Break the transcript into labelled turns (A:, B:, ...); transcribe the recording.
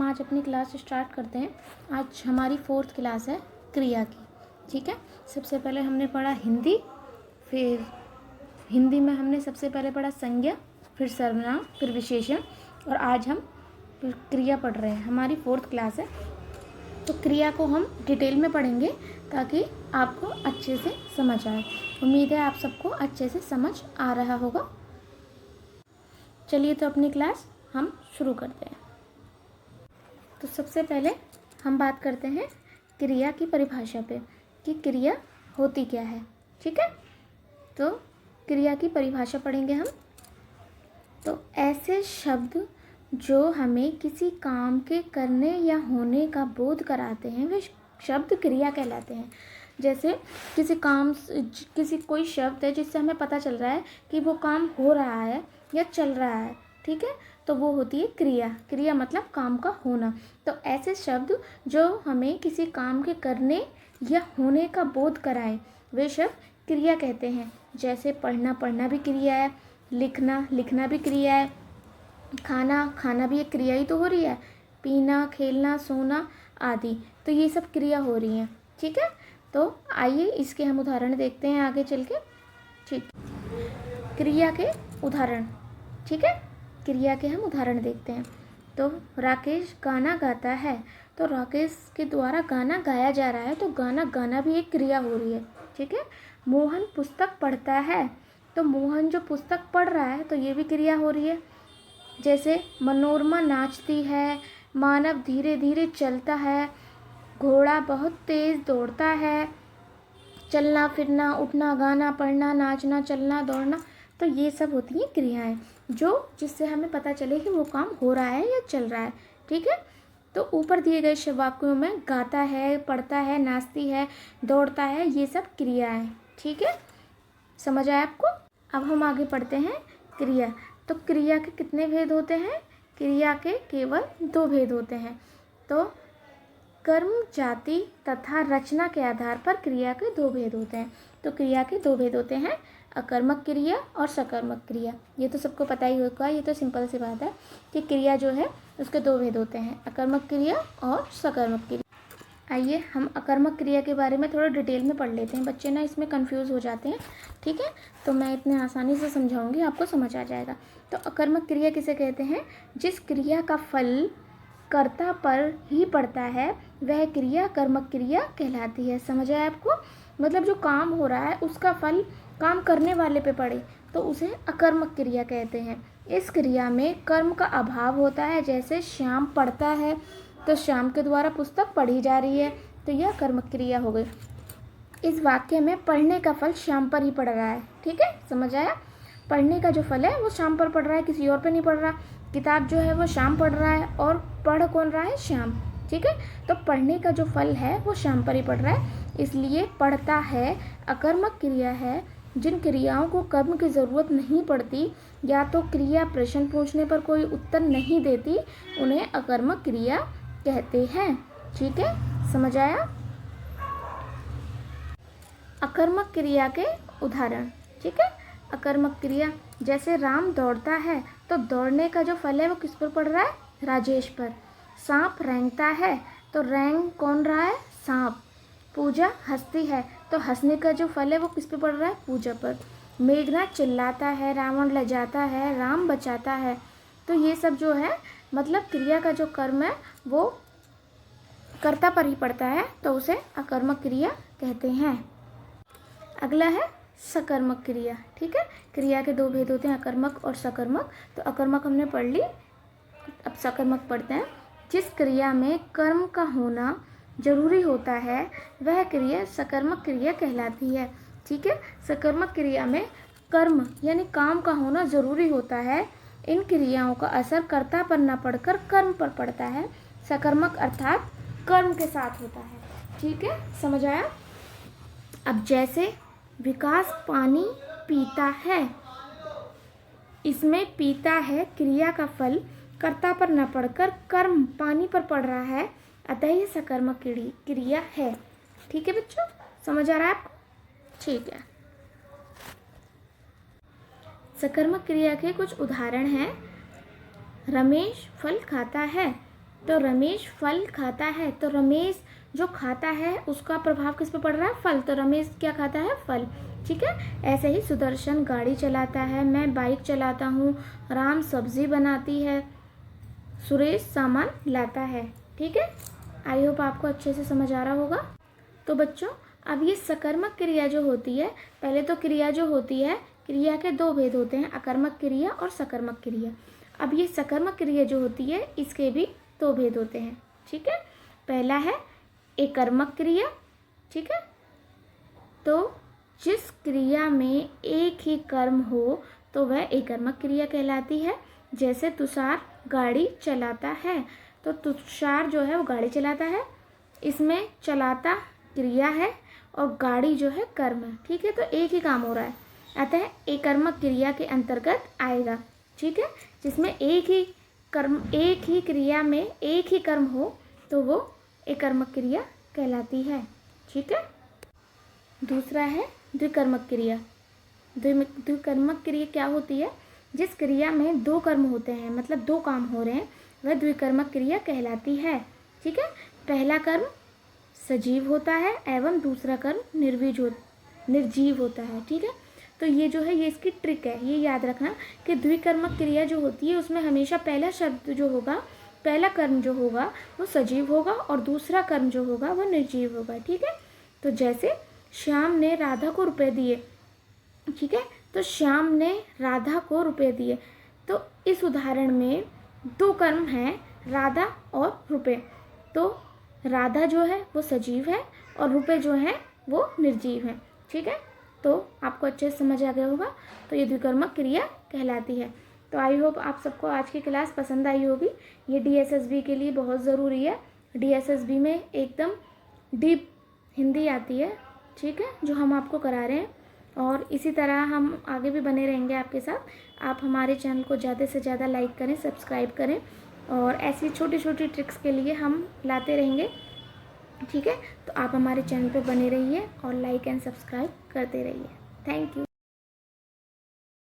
A: आज अपनी class start करते हैं। आज हमारी 4th क्लास है क्रिया की। ठीक है, सबसे पहले हमने पढ़ा हिंदी, फिर हिंदी में हमने सबसे पहले पढ़ा संज्ञा, फिर सर्वनाम, फिर विशेषण, और आज हम क्रिया पढ़ रहे हैं। हमारी 4th क्लास है, तो क्रिया को हम डिटेल में पढ़ेंगे ताकि आपको अच्छे से समझ आए। उम्मीद है आप सबको अच्छे से समझ आ रहा होगा। चलिए तो अपनी क्लास हम शुरू करते हैं। तो सबसे पहले हम बात करते हैं क्रिया की परिभाषा पे कि क्रिया होती क्या है। ठीक है, तो क्रिया की परिभाषा पढ़ेंगे हम। तो ऐसे शब्द जो हमें किसी काम के करने या होने का बोध कराते हैं वे शब्द क्रिया कहलाते हैं। जैसे किसी कोई शब्द है जिससे हमें पता चल रहा है कि वो काम हो रहा है या चल रहा है। ठीक है, तो वो होती है क्रिया। क्रिया मतलब काम का होना। तो ऐसे शब्द जो हमें किसी काम के करने या होने का बोध कराएं वे शब्द क्रिया कहते हैं। जैसे पढ़ना भी क्रिया है, लिखना भी क्रिया है, खाना भी एक क्रिया ही तो हो रही है, पीना, खेलना, सोना आदि, तो ये सब क्रिया हो रही हैं। ठीक है, तो आइए इसके हम उदाहरण देखते हैं आगे चल के। ठीक, क्रिया के उदाहरण। ठीक है, क्रिया के हम उदाहरण देखते हैं। तो राकेश गाना गाता है, तो राकेश के द्वारा गाना गाया जा रहा है, तो गाना भी एक क्रिया हो रही है। ठीक है, मोहन पुस्तक पढ़ता है, तो मोहन जो पुस्तक पढ़ रहा है तो ये भी क्रिया हो रही है। जैसे मनोरमा नाचती है, मानव धीरे धीरे चलता है, घोड़ा बहुत तेज दौड़ता है, चलना फिरना, उठना, गाना, पढ़ना, नाचना, चलना, दौड़ना, तो ये सब होती हैं क्रियाएं जिससे हमें पता चले कि वो काम हो रहा है या चल रहा है। ठीक है, तो ऊपर दिए गए वाक्यों में गाता है, पढ़ता है, नाचती है, दौड़ता है, ये सब क्रियाएं। ठीक है, समझ आया आपको। अब हम आगे पढ़ते हैं क्रिया। तो क्रिया के कितने भेद होते हैं? क्रिया के केवल 2 भेद होते हैं। तो कर्म, जाति तथा रचना के आधार पर क्रिया के 2 भेद होते हैं। तो क्रिया के 2 भेद होते हैं, अकर्मक क्रिया और सकर्मक क्रिया। ये तो सबको पता ही होगा, ये तो सिंपल सी बात है कि क्रिया जो है उसके 2 भेद होते हैं, अकर्मक क्रिया और सकर्मक क्रिया। आइए हम अकर्मक क्रिया के बारे में थोड़ा डिटेल में पढ़ लेते हैं। बच्चे ना इसमें कंफ्यूज हो जाते हैं। ठीक है, तो मैं इतने आसानी से समझाऊंगी, आपको समझ आ जाएगा। तो अकर्मक क्रिया किसे कहते हैं? जिस क्रिया का फल कर्ता पर ही पड़ता है वह क्रिया कर्मक क्रिया कहलाती है। समझ आया आपको? मतलब जो काम हो रहा है उसका फल काम करने वाले पे पड़े तो उसे अकर्मक क्रिया कहते हैं। इस क्रिया में कर्म का अभाव होता है। जैसे श्याम पढ़ता है, तो श्याम के द्वारा पुस्तक पढ़ी जा रही है, तो यह कर्मक क्रिया हो गई। इस वाक्य में पढ़ने का फल श्याम पर ही पड़ रहा है। ठीक है, समझ आया? पढ़ने का जो फल है वो श्याम पर पड़ रहा है, किसी और पे नहीं पड़ रहा। किताब जो है वो श्याम पढ़ रहा है और पढ़ कौन रहा है? श्याम। ठीक है, तो पढ़ने का जो फल है वो श्याम पर ही पड़ रहा है, इसलिए पढ़ता है अकर्मक क्रिया है। जिन क्रियाओं को कर्म की ज़रूरत नहीं पड़ती या तो क्रिया प्रश्न पूछने पर कोई उत्तर नहीं देती, उन्हें अकर्मक क्रिया कहते हैं। ठीक है, समझ आया? अकर्मक क्रिया के उदाहरण। ठीक है, अकर्मक क्रिया जैसे राम दौड़ता है, तो दौड़ने का जो फल है वो किस पर पड़ रहा है? राजेश पर। सांप रेंगता है, तो रेंग कौन रहा है? सांप। पूजा हंसती है, तो हंसने का जो फल है वो किस पे पड़ रहा है? पूजा पर। मेघनाथ चिल्लाता है, रावण लजाता है, राम बचाता है, तो ये सब जो है मतलब क्रिया का जो कर्म है वो कर्ता पर ही पड़ता है, तो उसे अकर्मक क्रिया कहते हैं। अगला है सकर्मक क्रिया। ठीक है, क्रिया के 2 भेद होते हैं, अकर्मक और सकर्मक। तो अकर्मक हमने पढ़ ली, अब सकर्मक पढ़ते हैं। जिस क्रिया में कर्म का होना जरूरी होता है वह क्रिया सकर्मक क्रिया कहलाती है। ठीक है, सकर्मक क्रिया में कर्म यानी काम का होना जरूरी होता है। इन क्रियाओं का असर कर्ता पर न पड़कर कर्म पर पड़ता है। सकर्मक अर्थात कर्म के साथ होता है। ठीक है, समझ आया? अब जैसे विकास पानी पीता है, इसमें पीता है क्रिया का फल कर्ता पर न पड़कर कर्म पानी पर पड़ रहा है, अतः यह सकर्मक क्रिया है। ठीक है बच्चों, समझ आ रहा है आपको? ठीक है, सकर्मक क्रिया के कुछ उदाहरण हैं। रमेश फल खाता है, तो रमेश फल खाता है, तो रमेश जो खाता है उसका प्रभाव किस पे पड़ रहा है? फल। तो रमेश क्या खाता है? फल। ठीक है। ऐसे ही सुदर्शन गाड़ी चलाता है, मैं बाइक चलाता हूँ, राम सब्जी बनाती है, सुरेश सामान लाता है। ठीक है। आई होप आपको अच्छे से समझ आ रहा होगा। तो बच्चों अब ये सकर्मक क्रिया जो होती है, पहले तो क्रिया जो होती है, क्रिया के दो भेद होते हैं, अकर्मक क्रिया और सकर्मक क्रिया। अब ये सकर्मक क्रिया जो होती है इसके भी दो भेद होते हैं। ठीक है। पहला है एकर्मक क्रिया। ठीक है। तो जिस क्रिया में एक ही कर्म हो तो वह एकर्मक क्रिया कहलाती है। जैसे तुषार गाड़ी चलाता है, तो तुषार जो है वो गाड़ी चलाता है, इसमें चलाता क्रिया है और गाड़ी जो है कर्म है। ठीक है। तो एक ही काम हो रहा है, अतः एकर्मक क्रिया के अंतर्गत आएगा। ठीक है। जिसमें एक ही क्रिया में एक ही कर्म हो तो वो एकर्मक क्रिया कहलाती है। ठीक है। दूसरा है द्विकर्मक क्रिया। द्विकर्मक क्रिया क्या होती है? जिस क्रिया में दो कर्म होते हैं, मतलब दो काम हो रहे हैं, वह द्विकर्मक क्रिया कहलाती है। ठीक है। पहला कर्म सजीव होता है एवं दूसरा कर्म निर्जीव होता है। ठीक है। तो ये जो है ये इसकी ट्रिक है, ये याद रखना कि द्विकर्मक क्रिया जो होती है उसमें हमेशा पहला शब्द जो होगा, पहला कर्म जो होगा वो सजीव होगा और दूसरा कर्म जो होगा वो निर्जीव होगा। ठीक है। तो जैसे श्याम ने राधा को रुपए दिए। ठीक है। तो श्याम ने राधा को रुपए दिए, तो इस उदाहरण में दो कर्म हैं, राधा और रुपए। तो राधा जो है वो सजीव है और रुपए जो है वो निर्जीव है। ठीक है। तो आपको अच्छे से समझ आ गया होगा। तो ये द्विकर्मक क्रिया कहलाती है। तो आई होप आप सबको आज की क्लास पसंद आई होगी। ये DSSB के लिए बहुत ज़रूरी है। DSSB में एकदम डीप हिंदी आती है। ठीक है, जो हम आपको करा रहे हैं, और इसी तरह हम आगे भी बने रहेंगे आपके साथ। आप हमारे चैनल को ज़्यादा से ज़्यादा लाइक करें, सब्सक्राइब करें, और ऐसी छोटी छोटी ट्रिक्स के लिए हम लाते रहेंगे। ठीक है। तो आप हमारे चैनल पे बने रहिए और लाइक एंड सब्सक्राइब करते रहिए। Thank you.